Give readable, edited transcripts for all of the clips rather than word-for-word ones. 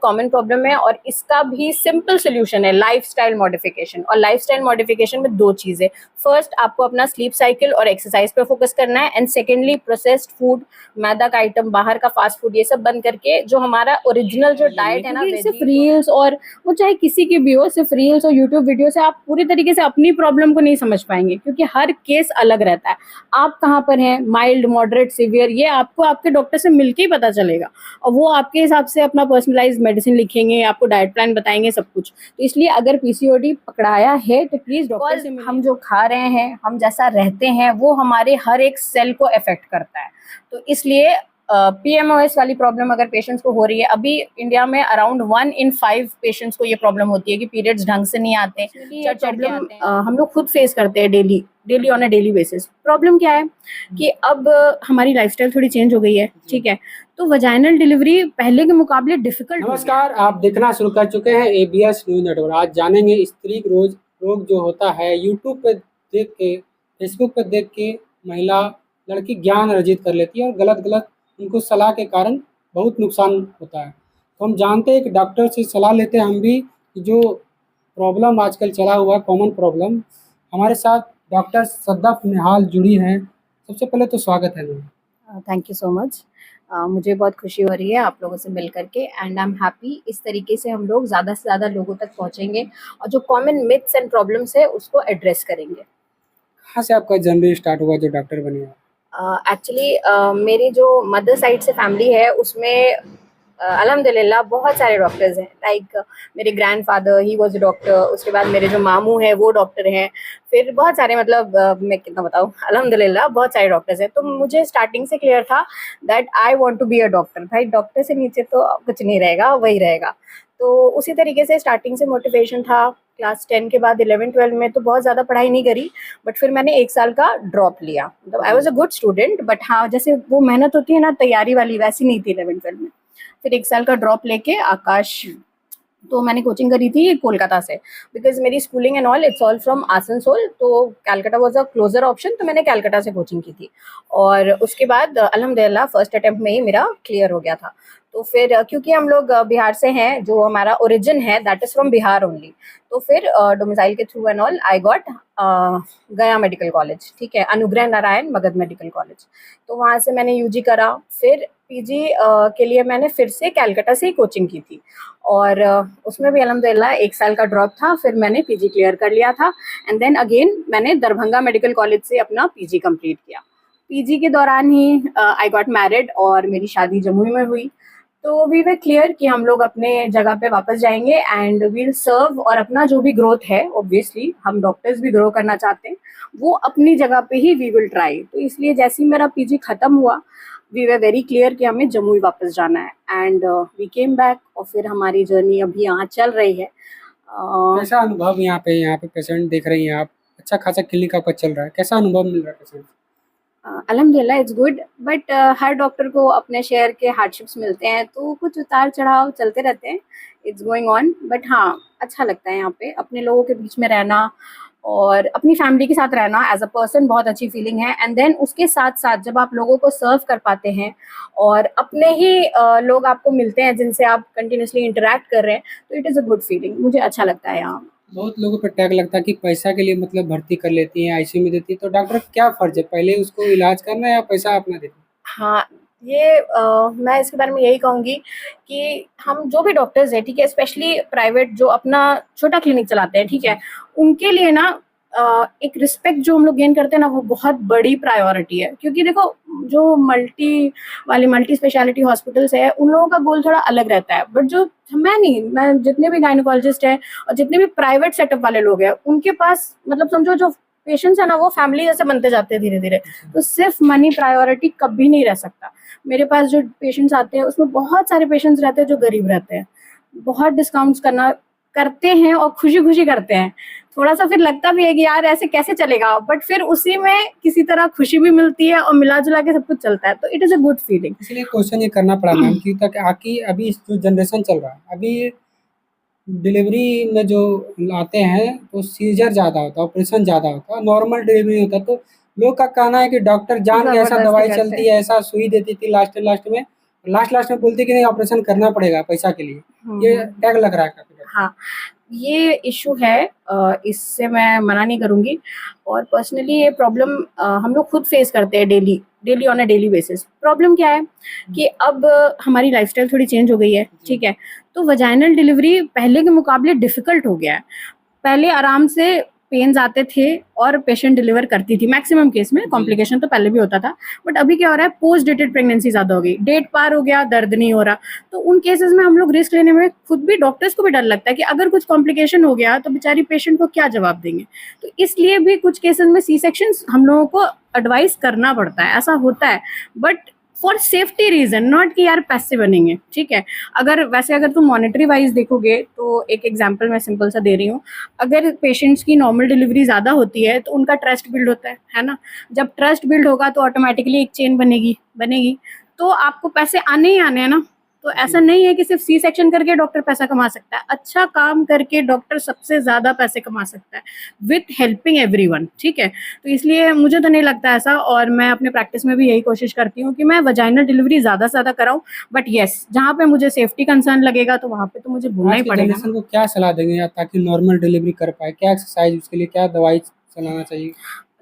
Common problem है और इसका भी सिंपल सोल्यूशन है, लाइफस्टाइल मॉडिफिकेशन। और लाइफस्टाइल मॉडिफिकेशन में दो चीज़ें, फर्स्ट आपको अपना स्लीप साइकिल और एक्सरसाइज पे फोकस करना है, एंड सेकेंडली प्रोसेस्ड फूड, मैदा का आइटम, बाहर का फास्ट फूड, ये सब बंद करके जो हमारा ओरिजिनल जो डाइट है ना, सिर्फ रील्स और वो चाहे किसी की भी हो, सिर्फ रील्स और यूट्यूब वीडियो से आप पूरी तरीके से अपनी प्रॉब्लम को नहीं समझ पाएंगे, क्योंकि हर केस अलग रहता है। आप कहाँ पर हैं, माइल्ड, मॉडरेट, सीवियर, ये आपको आपके डॉक्टर से मिलके ही पता चलेगा, और वो आपके हिसाब से अपना पर्सनलाइज्ड मेडिसिन लिखेंगे, आपको डाइट प्लान बताएंगे, सब कुछ। तो इसलिए अगर पीसीओडी पकड़ाया है तो प्लीज डॉक्टर से मिलिए। हम जो खा रहे हैं, हम जैसा रहते हैं, वो हमारे हर एक सेल को अफेक्ट करता है। तो इसलिए पीएमओएस वाली प्रॉब्लम अगर पेशेंट्स को हो रही है, अभी इंडिया में अराउंड 1 in 5 पेशेंट्स को ये प्रॉब्लम होती है कि पीरियड्स ढंग से नहीं आते। प्रॉब्लम हम लोग खुद फेस करते हैं daily on a daily basis. Problem क्या है कि अब हमारी लाइफस्टाइल थोड़ी चेंज हो गई है, ठीक है, तो वजाइनल डिलीवरी पहले के मुकाबले डिफिकल्ट। नमस्कार, आप देखना शुरू कर चुके हैं एबीएस न्यूज नेटवर्क। आज जानेंगे स्त्री रोग जो होता है, यूट्यूब पे देख के, फेसबुक पे देख के महिला लड़की ज्ञान अर्जित कर लेती है और गलत उनको सलाह के कारण बहुत नुकसान होता है। तो हम जानते हैं कि डॉक्टर से सलाह लेते हैं हम भी, कि जो प्रॉब्लम आजकल चला हुआ कॉमन प्रॉब्लम। हमारे साथ डॉक्टर सद्दाफ निहाल जुड़ी हैं। सबसे पहले तो स्वागत है ma'am. Thank you so much. मुझे बहुत खुशी हो रही है आप लोगों से मिल करके, एंड आई एम हैप्पी। इस तरीके से हम लोग ज़्यादा से ज़्यादा लोगों तक पहुँचेंगे और जो कॉमन मिथ्स एंड प्रॉब्लम्स है उसको एड्रेस करेंगे। कहाँ से आपका जर्नी स्टार्ट हुआ जो डॉक्टर बने? एक्चुअली मेरी जो मदर साइड से फैमिली है उसमें अल्हम्दुलिल्लाह बहुत सारे डॉक्टर्स हैं। लाइक मेरे grandfather he was a doctor, उसके बाद मेरे जो मामू हैं वो डॉक्टर हैं, फिर बहुत सारे, मतलब मैं कितना बताऊँ, अल्हम्दुलिल्लाह बहुत सारे डॉक्टर्स हैं। तो मुझे स्टार्टिंग से क्लियर था that I want to be a doctor. भाई डॉक्टर से नीचे तो कुछ नहीं रहेगा, वही रहेगा। तो उसी तरीके से स्टार्टिंग से मोटिवेशन था। क्लास 10 के बाद 11-12 में तो बहुत ज़्यादा पढ़ाई नहीं करी, बट फिर मैंने 1 साल का ड्रॉप लिया। मतलब I was a good student, but हाँ, जैसे वो मेहनत होती है ना तैयारी वाली, वैसी नहीं थी 11-12 में। फिर 1 साल का ड्रॉप लेके आकाश, तो मैंने कोचिंग करी थी कोलकाता से, बिकॉज मेरी schooling and all it's all from Asansol, तो Calcutta was a closer option, तो मैंने कैलकाटा से कोचिंग की थी। और उसके बाद अल्हम्दुलिल्लाह फर्स्ट अटेम्प्ट में ही मेरा क्लियर हो गया था। तो फिर क्योंकि हम लोग बिहार से हैं, जो हमारा ओरिजिन है that is from Bihar only, तो फिर डोमिसाइल के through and all I got गया मेडिकल कॉलेज, ठीक है, अनुग्रह नारायण मगध मेडिकल कॉलेज। तो वहाँ से मैंने यूजी करा। फिर पीजी के लिए मैंने फिर से कैलकाटा से ही कोचिंग की थी, और उसमें भी अल्हम्दुलिल्लाह 1 साल का ड्रॉप था। फिर मैंने पीजी क्लियर कर लिया था, एंड देन अगेन मैंने दरभंगा मेडिकल कॉलेज से अपना पीजी कंप्लीट किया। पीजी के दौरान ही आई गॉट मैरिड और मेरी शादी जमुई में हुई। तो वी वे क्लियर कि हम लोग अपने जगह पे वापस जाएंगे एंड वील सर्व, और अपना जो भी ग्रोथ है, ऑब्वियसली हम डॉक्टर्स भी ग्रो करना चाहते हैं, वो अपनी जगह पे ही वी विल ट्राई। तो इसलिए जैसे ही मेरा पीजी खत्म हुआ, वी वे वेरी क्लियर कि हमें जमुई वापस जाना है, एंड वी केम बैक, और फिर हमारी जर्नी अभी यहाँ चल रही है। कैसा अनुभव यहाँ पे पेशेंट देख रही हैं आप? अच्छा खासा क्लिनिक आपका चल रहा है, कैसा अनुभव मिल रहा है पेशेंट? अल्हम्दुलिल्लाह it's good, but her doctor को अपने शेयर के हार्डशिप्स मिलते हैं, तो कुछ उतार चढ़ाव चलते रहते हैं। इट्स गोइंग ऑन, बट हाँ अच्छा लगता है यहाँ पे अपने लोगों के बीच में रहना और अपनी फैमिली के साथ रहना एज अ पर्सन, बहुत अच्छी फीलिंग है। एंड देन उसके साथ साथ जब आप लोगों को सर्व कर पाते हैं और अपने ही लोग आपको मिलते हैं जिनसे आप कंटिन्यूसली इंटरेक्ट कर रहे हैं, तो it is a good feeling. मुझे अच्छा लगता है यहाँ। बहुत लोगों पर टैग लगता है कि पैसा के लिए मतलब भर्ती कर लेती हैं, आईसीयू में देती है, तो डॉक्टर क्या फर्ज है, पहले उसको इलाज करना या पैसा अपना देना? हाँ, ये मैं इसके बारे में यही कहूँगी कि हम जो भी डॉक्टर्स हैं, ठीक है, स्पेशली प्राइवेट जो अपना छोटा क्लिनिक चलाते हैं, ठीक है, उनके लिए ना एक रिस्पेक्ट जो हम लोग गेन करते हैं ना, वो बहुत बड़ी प्रायोरिटी है। क्योंकि देखो, जो मल्टी स्पेशलिटी हॉस्पिटल्स है, उन लोगों का गोल थोड़ा अलग रहता है, बट जो मैं जितने भी गायनोकोलॉजिस्ट हैं और जितने भी प्राइवेट सेटअप वाले लोग हैं, उनके पास मतलब समझो जो पेशेंट्स है ना, वो फैमिली जैसे बनते जाते हैं धीरे धीरे। तो सिर्फ मनी प्रायोरिटी कभी नहीं रह सकता। मेरे पास जो पेशेंट्स आते हैं उसमें बहुत सारे पेशेंट्स रहते हैं जो गरीब रहते हैं, बहुत डिस्काउंट्स करते हैं और खुशी खुशी करते हैं। थोड़ा सा फिर लगता भी है कि यार ऐसे कैसे चलेगा, बट फिर उसी में किसी तरह खुशी भी मिलती है और मिला जुला के सब कुछ चलता है, तो it is a good feeling. इसलिए क्वेश्चन ये करना पड़ा मैम कि तक आकी अभी जो जनरेशन चल रहा है, अभी डिलीवरी में जो आते हैं तो सीजर ज़्यादा होता है, ऑपरेशन ज़्यादा होता है, नॉर्मल डिलीवरी होता है। तो लोग का कहना है कि डॉक्टर जान के ऐसा जबरदस्ती दवाई करते चलती है, ऐसा सुई देती थी लास्ट में लास्ट में बोलते कि नहीं ऑपरेशन करना पड़ेगा पैसा के लिए, ये टैग लग रहा है काफी ज़्यादा। हाँ, ये इशू है, इससे मैं मना नहीं करूँगी। और पर्सनली ये प्रॉब्लम हम लोग खुद फेस करते हैं daily on a daily basis. Problem क्या है कि अब हमारी लाइफस्टाइल थोड़ी चेंज हो गई है, ठीक है? तो वजाइनल डिलीवरी पहले के मुकाबले डिफ़िकल्ट हो गया है। पहले आराम से पेन्स आते थे और पेशेंट डिलीवर करती थी मैक्सिमम केस में, कॉम्प्लिकेशन तो पहले भी होता था। बट अभी क्या हो रहा है, पोस्ट डेटेड प्रेगनेंसी ज़्यादा हो गई, डेट पार हो गया, दर्द नहीं हो रहा। तो उन केसेस में हम लोग रिस्क लेने में खुद भी, डॉक्टर्स को भी डर लगता है कि अगर कुछ कॉम्प्लिकेशन हो गया तो बेचारी पेशेंट को क्या जवाब देंगे। तो इसलिए भी कुछ केसेस में सी सेक्शंस हम लोगों को एडवाइस करना पड़ता है, ऐसा होता है। But for safety reason, not कि यार पैसे बनेंगे, ठीक है? अगर तुम मॉनेटरी वाइज देखोगे तो एक एग्जांपल मैं सिंपल सा दे रही हूँ। अगर पेशेंट्स की नॉर्मल डिलीवरी ज़्यादा होती है तो उनका ट्रस्ट बिल्ड होता है ना? जब ट्रस्ट बिल्ड होगा तो ऑटोमेटिकली एक चेन बनेगी, तो आपको पैसे आने ही आने हैं ना। तो ऐसा नहीं है कि सिर्फ सी सेक्शन करके डॉक्टर पैसा कमा सकता है, अच्छा काम करके डॉक्टर सबसे ज़्यादा पैसे कमा सकता है विथ हेल्पिंग एवरीवन, ठीक है? तो इसलिए मुझे तो नहीं लगता ऐसा, और मैं अपने प्रैक्टिस में भी यही कोशिश करती हूँ कि मैं वजाइनल डिलीवरी ज़्यादा से ज़्यादा कराऊँ। बट येस, जहाँ पे मुझे सेफ्टी कंसर्न लगेगा तो वहाँ पे तो मुझे बोलना आज ही की पड़ेगा जनरेशन ना। को क्या सलाह देंगे आप ताकि नॉर्मल डिलीवरी कर पाए? क्या एक्सरसाइज, उसके लिए क्या दवाई चलाना चाहिए?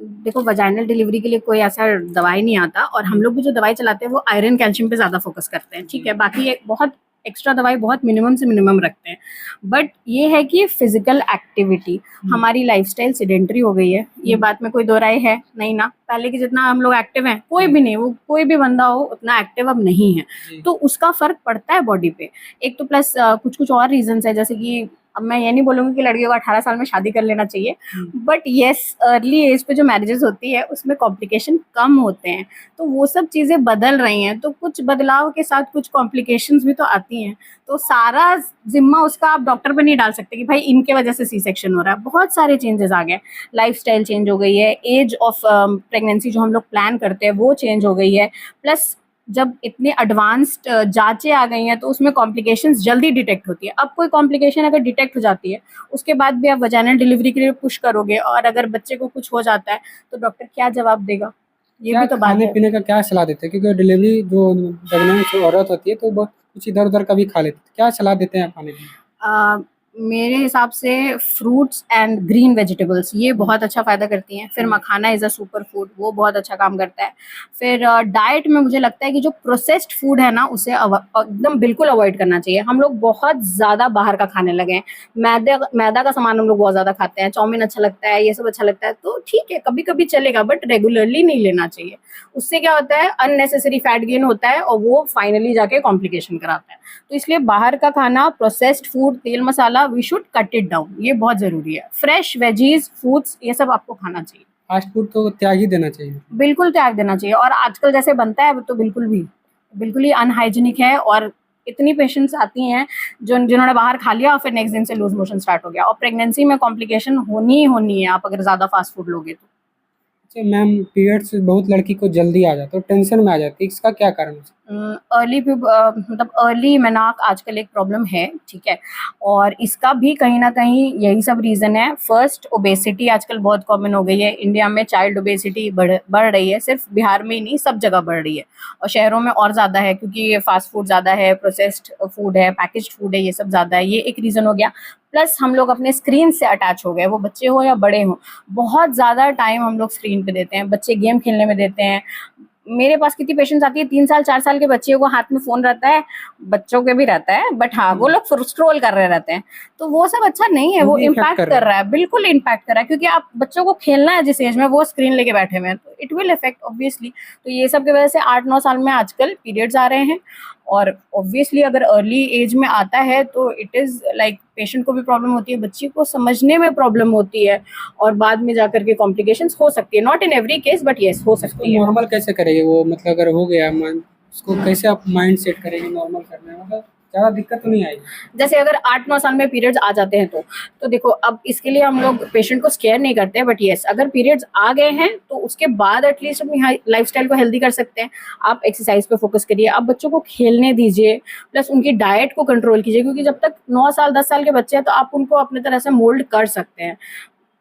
देखो, वजाइनल डिलीवरी के लिए कोई ऐसा दवाई नहीं आता, और हम लोग भी जो दवाई चलाते हैं वो आयरन कैल्शियम पे ज़्यादा फोकस करते हैं, ठीक है? बाकी ये बहुत एक्स्ट्रा दवाई बहुत मिनिमम से मिनिमम रखते हैं। बट ये है कि फिजिकल एक्टिविटी, हमारी लाइफस्टाइल सेडेंटरी हो गई है, ये बात में कोई दो राय है नहीं ना? पहले की जितना हम लोग एक्टिव हैं, कोई भी नहीं, वो कोई भी बंदा हो उतना एक्टिव अब नहीं है। तो उसका फर्क पड़ता है बॉडी पे। एक तो प्लस कुछ और रीजंस है, जैसे कि अब मैं ये नहीं बोलूँगी कि लड़कियों को 18 साल में शादी कर लेना चाहिए, बट येस, अर्ली एज पे जो मैरिजेस होती है उसमें कॉम्प्लिकेशन कम होते हैं, तो वो सब चीज़ें बदल रही हैं। तो कुछ बदलाव के साथ कुछ कॉम्प्लिकेशंस भी तो आती हैं। तो सारा ज़िम्मा उसका आप डॉक्टर पे नहीं डाल सकते कि भाई इनके वजह से सी सेक्शन हो रहा है। बहुत सारे चेंजेस आ गए, लाइफस्टाइल चेंज हो गई है, एज ऑफ प्रेगनेंसी जो हम लोग प्लान करते हैं वो चेंज हो गई है, प्लस जब इतने एडवांस्ड जांचें आ गई हैं तो उसमें कॉम्प्लिकेशंस जल्दी डिटेक्ट होती है। अब कोई कॉम्प्लिकेशन अगर डिटेक्ट हो जाती है, उसके बाद भी आप वजाइनल डिलीवरी के लिए पुश करोगे, और अगर बच्चे को कुछ हो जाता है तो डॉक्टर क्या जवाब देगा? ये क्या भी तो बात खाने है। पीने का क्या सलाह देते हैं? क्योंकि डिलीवरी जो प्रेग्नेंट औरत होती है तो बहुत कुछ इधर उधर का भी खा लेती है, क्या सलाह देते हैं आप खाने के लिए? अ, मेरे हिसाब से फ्रूट्स एंड ग्रीन वेजिटेबल्स ये बहुत अच्छा फ़ायदा करती हैं। फिर मखाना इज़ अ सुपर फूड, वो बहुत अच्छा काम करता है। फिर डाइट में मुझे लगता है कि जो प्रोसेस्ड फूड है ना उसे एकदम बिल्कुल अवॉइड करना चाहिए। हम लोग बहुत ज़्यादा बाहर का खाने लगे हैं, मैदा का सामान हम लोग बहुत ज़्यादा खाते हैं, चाउमीन अच्छा लगता है, ये सब अच्छा लगता है, तो ठीक है कभी कभी चलेगा, बट रेगुलरली नहीं लेना चाहिए। उससे क्या होता है, अननेसेसरी फैट गेन होता है और वो फाइनली जाके कॉम्प्लिकेशन कराता है। तो इसलिए बाहर का खाना, प्रोसेस्ड फूड, तेल मसाला, we should cut it down, ये बहुत ज़रूरी है। फ्रेश वेजीज, फ्रूट्स, ये सब आपको खाना चाहिए। फास्ट फूड तो त्याग ही देना चाहिए। बिल्कुल त्याग देना चाहिए, और आजकल जैसे बनता है वो तो बिल्कुल ही अनहाइजीनिक है। और इतनी पेशेंट्स आती हैं जिन्होंने बाहर खा लिया और फिर नेक्स्ट दिन से लूज मोशन स्टार्ट हो गया, और प्रेगनेंसी में कॉम्प्लिकेशन होनी ही होनी है आप अगर ज़्यादा फास्ट फूड लोगे तो। अच्छा मैम, पीरियड्स बहुत लड़की को जल्दी आ जाता है, तो टेंशन में आ जाती है, इसका क्या कारण है? मतलब अर्ली मेनार्क आजकल एक प्रॉब्लम है, ठीक है? और इसका भी कहीं ना कहीं यही सब रीज़न है। फर्स्ट, ओबेसिटी आजकल बहुत कॉमन हो गई है इंडिया में। चाइल्ड ओबेसिटी बढ़ रही है, सिर्फ बिहार में ही नहीं, सब जगह बढ़ रही है, और शहरों में और ज़्यादा है क्योंकि ये फास्ट फूड ज़्यादा है, प्रोसेस्ड फूड है, पैकेज्ड फूड है, ये सब ज़्यादा है, ये एक रीज़न हो गया। प्लस हम लोग अपने स्क्रीन से अटैच हो गए, वो बच्चे हो या बड़े हों, बहुत ज़्यादा टाइम हम लोग स्क्रीन पे देते हैं। बच्चे गेम खेलने में देते हैं। मेरे पास कितनी पेशेंट्स आती है, 3 साल 4 साल के बच्चे को हाथ में फ़ोन रहता है, बच्चों के भी रहता है, बट हाँ वो लोग स्क्रॉल कर रहे रहते हैं। तो वो सब अच्छा नहीं है, वो भी इफेक्ट इम्पैक्ट कर रहा है, बिल्कुल इम्पैक्ट कर रहा है, क्योंकि आप बच्चों को खेलना है जिस एज में, वो स्क्रीन लेके बैठे हुए हैं, तो इट विल इफेक्ट ऑब्वियसली। तो ये सब की वजह से 8-9 साल में आजकल पीरियड्स आ रहे हैं, और ऑब्वियसली अगर अर्ली एज में आता है तो इट इज़ लाइक पेशेंट को भी प्रॉब्लम होती है, बच्ची को समझने में प्रॉब्लम होती है, और बाद में जाकर के कॉम्प्लिकेशंस हो सकती है। Not in every case, but yes हो सकती है। नॉर्मल कैसे करेंगे वो, मतलब अगर हो गया उसको कैसे आप माइंड सेट करेंगे नॉर्मल करने में, मतलब ज़्यादा दिक्कत तो नहीं आएगी? जैसे अगर 8-9 साल में पीरियड्स आ जाते हैं तो देखो, अब इसके लिए हम लोग पेशेंट को स्केयर नहीं करते, बट येस अगर पीरियड्स आ गए हैं तो उसके बाद एटलीस्ट अपनी लाइफस्टाइल को हेल्दी कर सकते हैं। आप एक्सरसाइज पे फोकस करिए, आप बच्चों को खेलने दीजिए, प्लस उनकी डाइट को कंट्रोल कीजिए, क्योंकि जब तक 9 साल 10 साल के बच्चे हैं तो आप उनको अपने तरह से मोल्ड कर सकते हैं।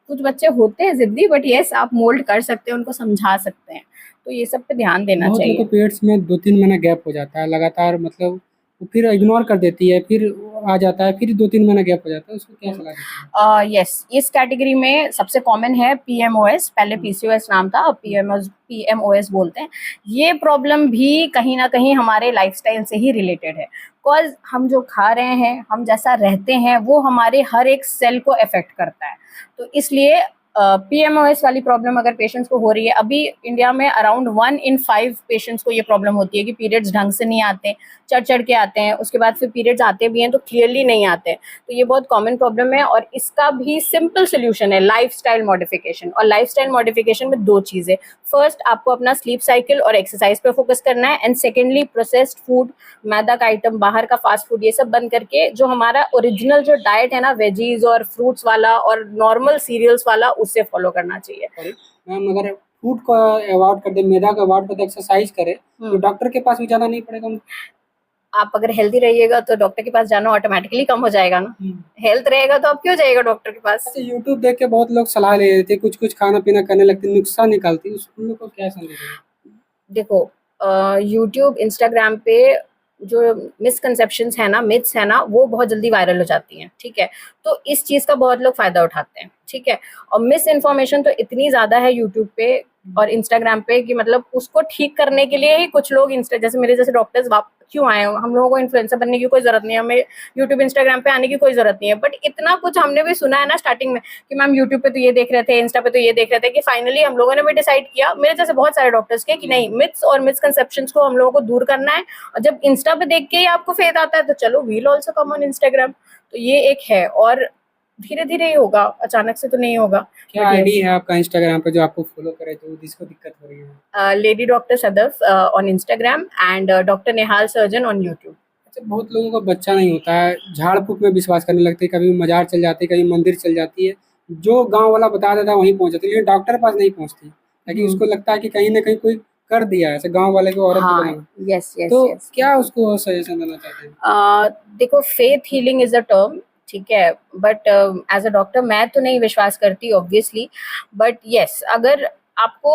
कुछ बच्चे होते हैं जिद्दी, बट येस आप मोल्ड कर सकते हैं, उनको समझा सकते हैं। तो ये सब पे ध्यान देना बहुत लोग चाहिए। को पीरियड्स में 2-3 महीना गैप हो जाता है लगातार, मतलब वो फिर इग्नोर कर देती है, फिर आ जाता है, फिर 2-3 महीना गैप हो जाता है, उसको क्या सलाह देते हैं? यस, इस कैटेगरी में सबसे कॉमन है पीएमओएस, पहले हुँ, पीसीओएस नाम था, अब पीएमओएस बोलते हैं। ये प्रॉब्लम भी कहीं न कहीं हमारे लाइफ़स्टाइल से ही रिलेटेड है। बिकॉज़ हम जो खा रहे हैं, हम जैसा रहते हैं, वो हमारे हर एक सेल को अफ़ेक्ट करता है। तो इसलिए पीएमओएस वाली प्रॉब्लम अगर पेशेंट्स को हो रही है, अभी इंडिया में अराउंड 1 इन 5 पेशेंट्स को ये प्रॉब्लम होती है कि पीरियड्स ढंग से नहीं आते, चढ़-चढ़ के आते हैं, उसके बाद फिर पीरियड्स आते भी हैं तो क्लियरली नहीं आते। तो ये बहुत कॉमन प्रॉब्लम है और इसका भी सिंपल सॉल्यूशन है लाइफस्टाइल मॉडिफिकेशन। और लाइफस्टाइल मॉडिफिकेशन में 2 चीज़ें, फर्स्ट आपको अपना स्लीप साइकिल और एक्सरसाइज पे फोकस करना है, एंड सेकेंडली प्रोसेस्ड फूड, मैदा का आइटम, बाहर का फास्ट फूड, ये सब बंद करके जो हमारा ओरिजिनल जो डाइट है ना, वेजीज और फ्रूट्स वाला और नॉर्मल सीरियल्स वाला, उससे फॉलो करना चाहिए। सॉरी मैम, अगर फूड को अवॉइड कर दें, मैदा को अवॉइड कर दें, एक्सरसाइज करें, तो डॉक्टर के पास भी जाना नहीं पड़ेगा उनको? आप अगर हेल्दी रहिएगा तो डॉक्टर के पास जाना ऑटोमेटिकली कम हो जाएगा ना। हुँ। हेल्थ रहेगा तो आप क्यों जाइएगा डॉक्टर के पास। अच्छा, यूट्यूब देख के बहुत लोग सलाह ले लेते हैं, कुछ-कुछ खाना-पीना करने लगते हैं, नुस्ख़ा निकालती है, उस उन लोग को क्या संदेश देंगे? देखो, यूट्यूब, इंस्टाग्राम पे जो मिसकंसेप्शंस है ना, मिथ्स है ना, वो बहुत जल्दी वायरल हो जाती हैं, ठीक है? तो इस चीज़ का बहुत लोग फ़ायदा उठाते हैं, ठीक है? और मिस इन्फॉर्मेशन तो इतनी ज़्यादा है यूट्यूब पे और इंस्टाग्राम पे कि मतलब उसको ठीक करने के लिए ही कुछ लोग इंस्टा, जैसे मेरे जैसे डॉक्टर्स क्यों आए हो, हम लोगों को इन्फ्लुएंसर बनने की कोई ज़रूरत नहीं है, हमें यूट्यूब, इंस्टाग्राम पे आने की कोई ज़रूरत नहीं है। बट इतना कुछ हमने भी सुना है ना स्टार्टिंग में कि मैम यूट्यूब पे तो ये देख रहे थे, इंस्टा पे तो ये देख रहे थे, कि फाइनली हम लोगों ने भी डिसाइड किया, मेरे जैसे बहुत सारे डॉक्टर्स के, कि नहीं, मिथ्स और मिसकंसेप्शंस को हम लोगों को दूर करना है। और जब इंस्टा पे देख के ही आपको फेथ आता है तो चलो, we'll also come on Instagram. तो ये एक है और धीरे-धीरे ही होगा, अचानक से तो नहीं होगा। क्या बट आईडी यस, है आपका इंस्टाग्राम पे जो आपको फ़ॉलो करे, जो जिसको दिक्कत हो रही है? Lady doctor Sadaf on Instagram and doctor Nehal surgeon on YouTube. अच्छा, बहुत लोगों को बच्चा नहीं होता है, झाड़-फूँक में विश्वास करने लगते हैं, कभी मज़ार चल जाती है, कभी मंदिर चल जाती है, जो गाँव वाला बता देता है वहीं पहुँच जाती है, लेकिन डॉक्टर के पास नहीं पहुँचती, ताकि हुँ। उसको लगता है कि कहीं न कहीं कोई कर दिया है, ऐसे गाँव वाले को औरत को हाँ, बना। यस, यस, तो यस। क्या उसको सजेशन देना चाहते हैं? देखो, faith healing is a term, ठीक है? बट एज़ अ डॉक्टर मैं तो नहीं विश्वास करती ऑब्वियसली, बट येस, अगर आपको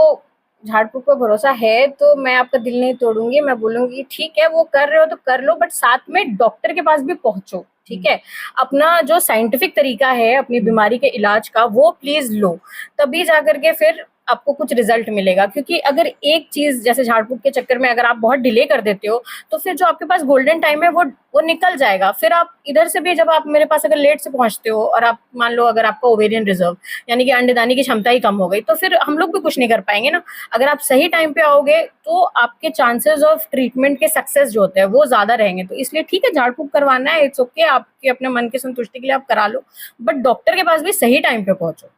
झाड़-फूँक पे भरोसा है तो मैं आपका दिल नहीं तोड़ूँगी, मैं बोलूँगी ठीक है, वो कर रहे हो तो कर लो, बट साथ में डॉक्टर के पास भी पहुँचो, ठीक है? अपना जो साइंटिफिक तरीका है अपनी बीमारी के इलाज का, वो प्लीज़ लो, तभी जाकर के फिर आपको कुछ रिज़ल्ट मिलेगा। क्योंकि अगर एक चीज़ जैसे झाड़-फूँक के चक्कर में अगर आप बहुत डिले कर देते हो, तो फिर जो आपके पास गोल्डन टाइम है वो निकल जाएगा। फिर आप इधर से भी, जब आप मेरे पास अगर लेट से पहुँचते हो और आप मान लो अगर आपका ओवेरियन रिज़र्व यानी कि अंडे-दानी की क्षमता ही कम हो गई, तो फिर हम लोग भी कुछ नहीं कर पाएँगे ना। अगर आप सही टाइम पे आओगे तो आपके चांसेस ऑफ ट्रीटमेंट के सक्सेस जो होते हैं वो ज़्यादा रहेंगे। तो इसलिए ठीक है, झाड़-फूँक करवाना है, इट्स ओके, आपके अपने मन की संतुष्टि के लिए आप करा लो, बट डॉक्टर के पास भी सही टाइम पे पहुँचो।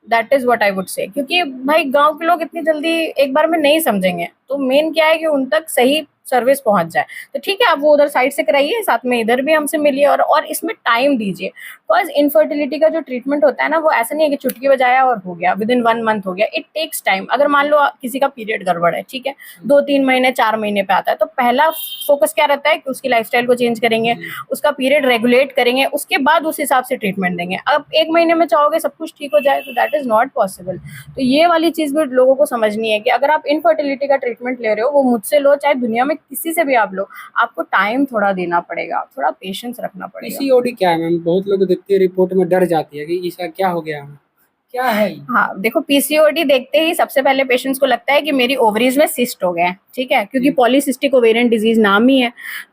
That is what I would say, क्योंकि भाई गाँव के लोग इतनी जल्दी एक बार में नहीं समझेंगे। तो मेन क्या है कि उन तक सही सर्विस पहुँच जाए। तो ठीक है, आप वो उधर साइड से कराइए, साथ में इधर भी हमसे मिलिए और इसमें टाइम दीजिए। बिकॉज़ इनफर्टिलिटी का जो ट्रीटमेंट होता है ना, वो ऐसा नहीं है कि चुटकी बजाया और हो गया, विदिन 1 मंथ हो गया। It takes time. अगर मान लो किसी का पीरियड गड़बड़ है, ठीक है? 2-3 महीने, 4 महीने पे आता है, तो पहला फ़ोकस क्या रहता है कि उसकी लाइफ़स्टाइल को चेंज करेंगे, उसका पीरियड रेगुलेट करेंगे, उसके बाद उस हिसाब से ट्रीटमेंट देंगे। अब 1 महीने में चाहोगे सब कुछ ठीक हो जाए, तो दैट इज़ नॉट पॉसिबल। तो ये वाली चीज़ भी लोगों को समझनी है कि अगर आप इनफर्टिलिटी का ट्रीटमेंट ले रहे हो, वो मुझसे लो, चाहे दुनिया में किसी से भी आप लो, आपको टाइम थोड़ा देना पड़ेगा, थोड़ा पेशेंस रखना पड़ेगा। पीसीओडी क्या है मैम? बहुत लोग देखते हैं रिपोर्ट में डर जाती है कि इसका क्या हो गया हमें? क्या है ये? हाँ, देखो, पीसीओडी देखते ही सबसे पहले पेशेंट्स को लगता है कि मेरी ओवरीज में सिस्ट हो गए हैं, ठीक है? क्योंकि पॉलीसिस्टिक ओवेरियन डिजीज नाम ही है।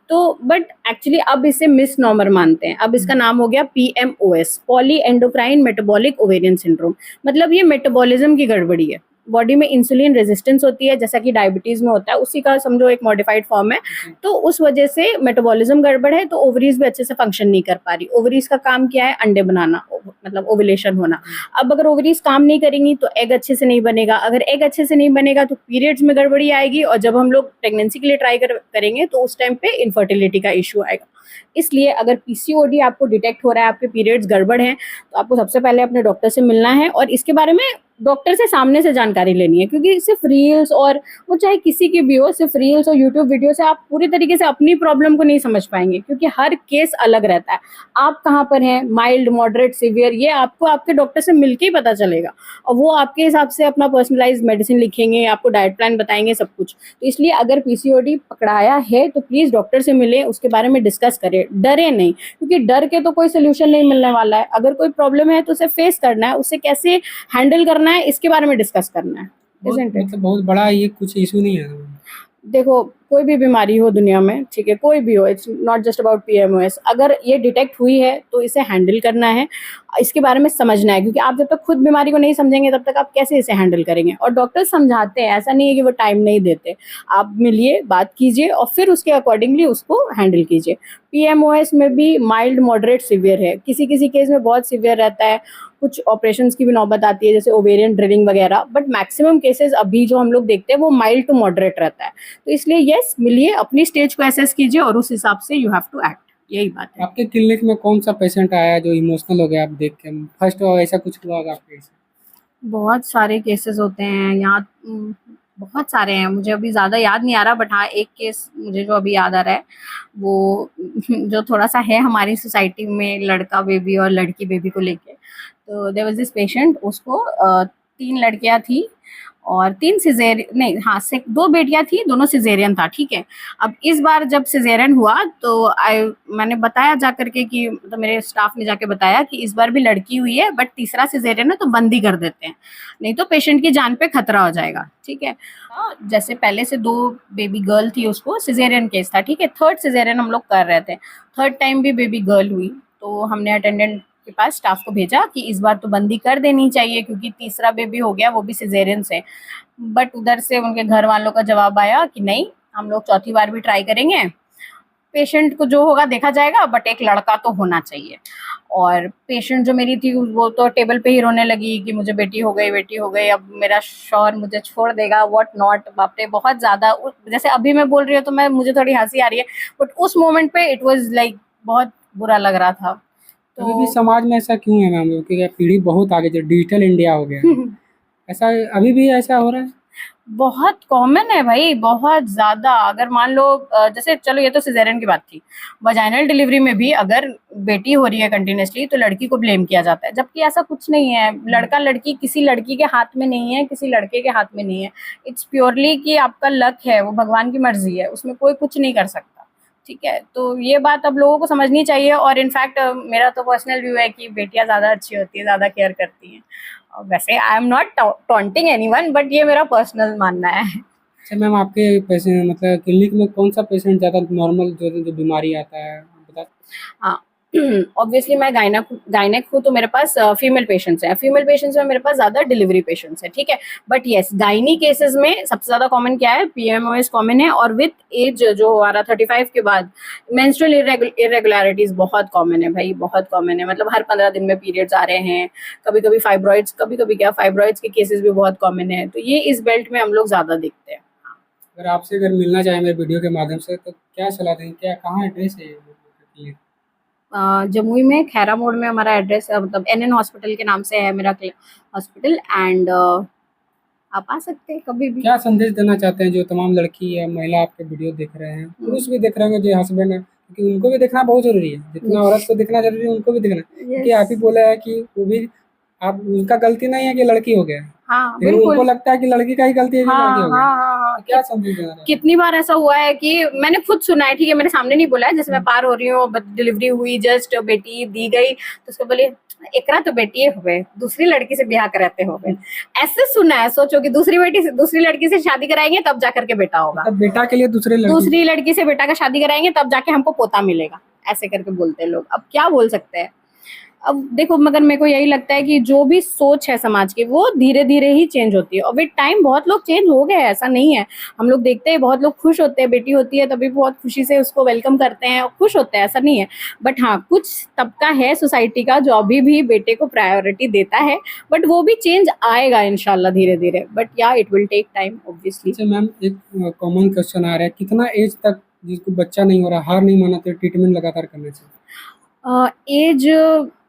तो बट एक्चुअली अब इसे मिसनॉमर मानते हैं। अब इसका नाम हो गया PMOS, poly endocrine metabolic ovarian syndrome. मतलब ये मेटाबॉलिज्म की गड़बड़ी है। बॉडी में इंसुलिन रेजिस्टेंस होती है, जैसा कि डायबिटीज में होता है, उसी का समझो एक मॉडिफाइड फॉर्म है। तो उस वजह से मेटाबॉलिज्म गड़बड़ है, तो ओवरीज भी अच्छे से फंक्शन नहीं कर पा रही। ओवरीज का काम क्या है? अंडे बनाना, मतलब ओव्यूलेशन होना। अब अगर ओवरीज काम नहीं करेंगी तो एग अच्छे से नहीं बनेगा। अगर एग अच्छे से नहीं बनेगा तो पीरियड्स में गड़बड़ी आएगी, और जब हम लोग प्रेगनेंसी के लिए ट्राई करेंगे तो उस टाइम पे इनफर्टिलिटी का इशू आएगा। इसलिए अगर पीसीओडी आपको डिटेक्ट हो रहा है, आपके पीरियड्स गड़बड़ हैं, तो आपको सबसे पहले अपने डॉक्टर से मिलना है और इसके बारे में डॉक्टर से सामने से जानकारी लेनी है। क्योंकि सिर्फ रील्स, और वो चाहे किसी की भी हो, सिर्फ रील्स और यूट्यूब वीडियो से आप पूरी तरीके से अपनी प्रॉब्लम को नहीं समझ पाएंगे, क्योंकि हर केस अलग रहता है। आप कहाँ पर हैं, माइल्ड, मॉडरेट, सिवियर सिवियर, ये आपको आपके डॉक्टर से मिलके ही पता चलेगा, और वो आपके हिसाब से अपना पर्सनलाइज्ड मेडिसिन लिखेंगे, आपको डाइट प्लान बताएंगे, सब कुछ। तो इसलिए अगर पीसीओडी पकड़ाया है तो प्लीज़ डॉक्टर से मिलें, उसके बारे में डिस्कस करें, डरे नहीं, क्योंकि डर के तो कोई सोल्यूशन नहीं मिलने वाला है। अगर कोई प्रॉब्लम है तो उसे फेस करना है, उसे कैसे हैंडल करना है इसके बारे में डिस्कस करना है, बहुत इज़न्ट इट? मतलब बहुत बड़ा ये कुछ इशू नहीं है। देखो, कोई भी बीमारी हो दुनिया में, ठीक है, कोई भी हो, it's not just about PMOS, अगर ये डिटेक्ट हुई है तो इसे हैंडल करना है, इसके बारे में समझना है, क्योंकि आप जब तक खुद बीमारी को नहीं समझेंगे तब तक आप कैसे इसे हैंडल करेंगे। और डॉक्टर समझाते हैं, ऐसा नहीं है कि वो टाइम नहीं देते। आप मिलिए, बात कीजिए और फिर उसके अकॉर्डिंगली उसको हैंडल कीजिए। पीएमओएस में भी माइल्ड, मॉडरेट, सीवियर है, किसी किसी केस में बहुत सीवियर रहता है, कुछ ऑपरेशंस की भी नौबत आती है जैसे ओवेरियन ड्रिलिंग वगैरह, बट मैक्सिमम केसेस अभी जो हम लोग देखते हैं वो माइल्ड टू मॉडरेट रहता है। तो इसलिए यस, मिलिए, अपनी स्टेज को असेस कीजिए और उस हिसाब से यू हैव टू एक्ट, यही बात है। आपके क्लिनिक में कौन सा पेशेंट आया जो इमोशनल हो गया आप देख के? फर्स्ट ऐसा कुछ हुआ होगा आपके साथ? बहुत सारे केसेस होते हैं यहाँ, बहुत सारे हैं, मुझे अभी ज़्यादा याद नहीं आ रहा, बट हाँ एक केस मुझे जो अभी याद आ रहा है वो जो थोड़ा सा है हमारी सोसाइटी में, लड़का बेबी और लड़की बेबी को लेके। तो देयर वाज दिस पेशेंट, उसको 3 लड़कियाँ थी और 3 सिज़ेरियन, नहीं हाँ, से 2 बेटियाँ थी, दोनों सिज़ेरियन था, ठीक है। अब इस बार जब सिज़ेरियन हुआ तो मैंने बताया जा कर के कि मतलब मेरे स्टाफ ने जाके बताया कि इस बार भी लड़की हुई है, बट तीसरा सिज़ेरियन है तो बंद ही कर देते हैं, नहीं तो पेशेंट की जान पे खतरा हो जाएगा, ठीक है। जैसे पहले से 2 बेबी गर्ल थी, उसको सिज़ेरियन केस था, ठीक है। 3rd सिज़ेरियन हम लोग कर रहे थे, 3rd टाइम भी बेबी गर्ल हुई, तो हमने अटेंडेंट के पास स्टाफ को भेजा कि इस बार तो बंदी कर देनी चाहिए क्योंकि तीसरा बेबी हो गया, वो भी सिज़ेरियन से। बट उधर से उनके घर वालों का जवाब आया कि नहीं, हम लोग चौथी बार भी ट्राई करेंगे, पेशेंट को जो होगा देखा जाएगा, बट एक लड़का तो होना चाहिए। और पेशेंट जो मेरी थी वो तो टेबल पे ही रोने लगी कि मुझे बेटी हो गई, बेटी हो गई, अब मेरा शौहर मुझे छोड़ देगा, व्हाट नॉट, बाप रे, बहुत ज़्यादा। जैसे अभी मैं बोल रही हूँ तो मुझे थोड़ी हंसी आ रही है, बट उस मोमेंट पे इट वाज लाइक बहुत बुरा लग रहा था। अभी भी तो समाज में ऐसा क्यों है मैम? क्योंकि पीढ़ी बहुत आगे, जो डिजिटल इंडिया हो गया है, ऐसा अभी भी ऐसा हो रहा है? बहुत कॉमन है भाई, बहुत ज़्यादा। अगर मान लो जैसे, चलो ये तो सिजेरियन की बात थी, वजाइनल डिलीवरी में भी अगर बेटी हो रही है कंटिन्यूसली तो लड़की को ब्लेम किया जाता है, जबकि ऐसा कुछ नहीं है। लड़का लड़की किसी लड़की के हाथ में नहीं है, किसी लड़के के हाथ में नहीं है। इट्स प्योरली कि आपका लक है, वो भगवान की मर्जी है, उसमें कोई कुछ नहीं कर सकता, ठीक है। तो ये बात अब लोगों को समझनी चाहिए। और इनफैक्ट मेरा तो पर्सनल व्यू है कि बेटियां ज़्यादा अच्छी होती है, ज़्यादा केयर करती हैं। वैसे I am not taunting anyone, but ये मेरा पर्सनल मानना है। अच्छा मैम, आपके पेशेंट मतलब क्लिनिक में कौन सा पेशेंट ज़्यादा नॉर्मल जो बीमारी आता है आप बता? हाँ, ऑब्वियसली मैं गायनेक हूँ तो मेरे पास फीमेल पेशेंट्स हैं। फीमेल पेशेंट्स में मेरे पास ज़्यादा डिलीवरी पेशेंट्स हैं, ठीक है। बट येस, गायनी केसेस में सबसे ज़्यादा कॉमन क्या है? पीएमओएस कॉमन है, और विथ एज जो हमारा 35 के बाद मेंस्ट्रुअल इरेगुलरिटीज़ बहुत कॉमन है भाई, बहुत कॉमन है। मतलब हर 15 दिन में पीरियड्स आ रहे हैं, कभी कभी फाइब्रॉइड्स, कभी कभी क्या फाइब्रॉइड्स के केसेस भी बहुत कॉमन है। तो ये इस बेल्ट में हम लोग ज़्यादा देखते हैं। अगर आपसे मिलना चाहें मेरे वीडियो के माध्यम से तो क्या सलाह देंगे? क्या कहाँ एड्रेस है ये? जमुई में खैरा मोड़ में हमारा एड्रेस है, मतलब एनएन हॉस्पिटल के नाम से है मेरा हॉस्पिटल। एंड आप आ सकते हैं कभी भी। क्या संदेश देना चाहते हैं जो तमाम लड़की या महिला आपके वीडियो देख रहे हैं, पुरुष भी देख रहे हैं जो हस्बैंड है, क्योंकि उनको भी देखना बहुत ज़रूरी है, जितना औरत को देखना ज़रूरी है उनको भी देखना है। क्योंकि आप ही बोला है कि वो भी, आप उनका गलती नहीं है कि लड़की हो गया है, हाँ लेकिन उनको बिल्कुल। लगता है कि लड़की का ही गलती है कि लड़की हो गया। हाँ, तो क्या संदेश देना चाहते हैं? कितनी बार ऐसा हुआ है कि मैंने खुद सुना है, ठीक है, मेरे सामने नहीं बोला है, जैसे मैं पार हो रही हूँ, डिलीवरी हुई, जस्ट बेटी दी गई तो उसको बोले एकरा तो बेटी हुए, दूसरी लड़की से ब्याह कराते हो गए, ऐसे सुना है। सोचो कि दूसरी लड़की से शादी कराएंगे तब जाकर के बेटा होगा, मतलब बेटा के लिए दूसरी लड़की से बेटा का शादी कराएंगे तब जाके हमको पोता मिलेगा, ऐसे करके बोलते हैं लोग। अब क्या बोल सकते हैं। अब देखो, मगर मेरे को यही लगता है कि जो भी सोच है समाज की वो धीरे धीरे ही चेंज होती है, और विद टाइम बहुत लोग चेंज हो गए हैं, ऐसा नहीं है। हम लोग देखते हैं बहुत लोग खुश होते हैं, बेटी होती है तभी बहुत खुशी से उसको वेलकम करते हैं और खुश होते हैं, ऐसा नहीं है। बट हाँ, कुछ तबका है सोसाइटी का जो अभी भी बेटे को प्रायोरिटी देता है, बट वो भी चेंज आएगा इंशाल्लाह धीरे धीरे, but ya it will take time obviously. अच्छा मैम, एक कॉमन क्वेश्चन आ रहा है, कितना एज तक जिसको बच्चा नहीं हो रहा, हार नहीं माना तो ट्रीटमेंट लगातार करना चाहिए? एज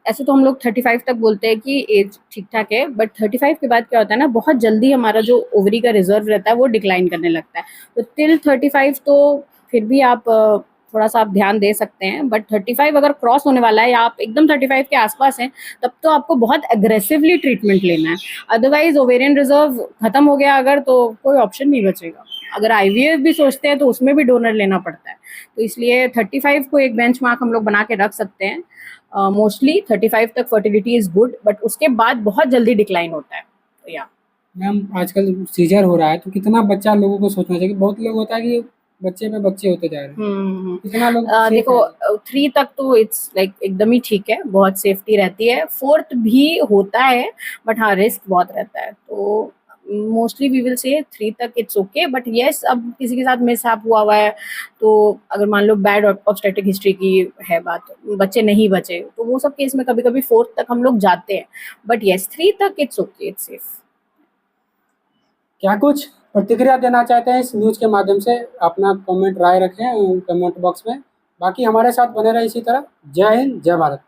ऐसे तो हम लोग 35 तक बोलते हैं कि एज ठीक ठाक है, बट 35 के बाद क्या होता है ना, बहुत जल्दी हमारा जो ओवरी का रिजर्व रहता है वो डिक्लाइन करने लगता है। तो टिल 35 तो फिर भी आप थोड़ा सा आप ध्यान दे सकते हैं, बट 35 अगर क्रॉस होने वाला है या आप एकदम 35 के आसपास हैं, तब तो आपको बहुत एग्रेसिवली ट्रीटमेंट लेना है। अदरवाइज ओवेरियन रिजर्व खत्म हो गया अगर, तो कोई ऑप्शन नहीं बचेगा। अगर आईवीएफ भी सोचते हैं तो उसमें भी डोनर लेना पड़ता है। तो इसलिए 35 को एक बेंचमार्क हम लोग बना के रख सकते हैं। मोस्टली 35 तक फर्टिलिटी इज गुड, बट उसके बाद बहुत जल्दी डिक्लाइन होता है। तो या मैम आजकल सीजर हो रहा है तो कितना बच्चा लोगों को सोचना चाहिए? बहुत लोग होता है कि बच्चे पे बच्चे होते जा रहे हैं, कितना लोग सेफ देखो है? 3 तक तो इट्स लाइक एकदम ही ठीक है, बहुत सेफ्टी रहती है। 4th भी होता है, बट हाँ रिस्क बहुत रहता है। तो मोस्टली वी विल से 3 तक इट्स ओके, बट येस अब किसी के साथ मिसहैप हुआ है, तो अगर मान लो बैड ऑब्स्टेट्रिक हिस्ट्री की है बात, बच्चे नहीं बचे, तो वो सब केस में कभी कभी 4th तक हम लोग जाते हैं। बट येस 3 तक इट्स ओके, इट्स सेफ। क्या कुछ प्रतिक्रिया देना चाहते हैं इस न्यूज़ के माध्यम से? अपना कमेंट राय रखें कमेंट बॉक्स में। बाकी हमारे साथ बने रहे इसी तरह। जय हिंद, जय भारत।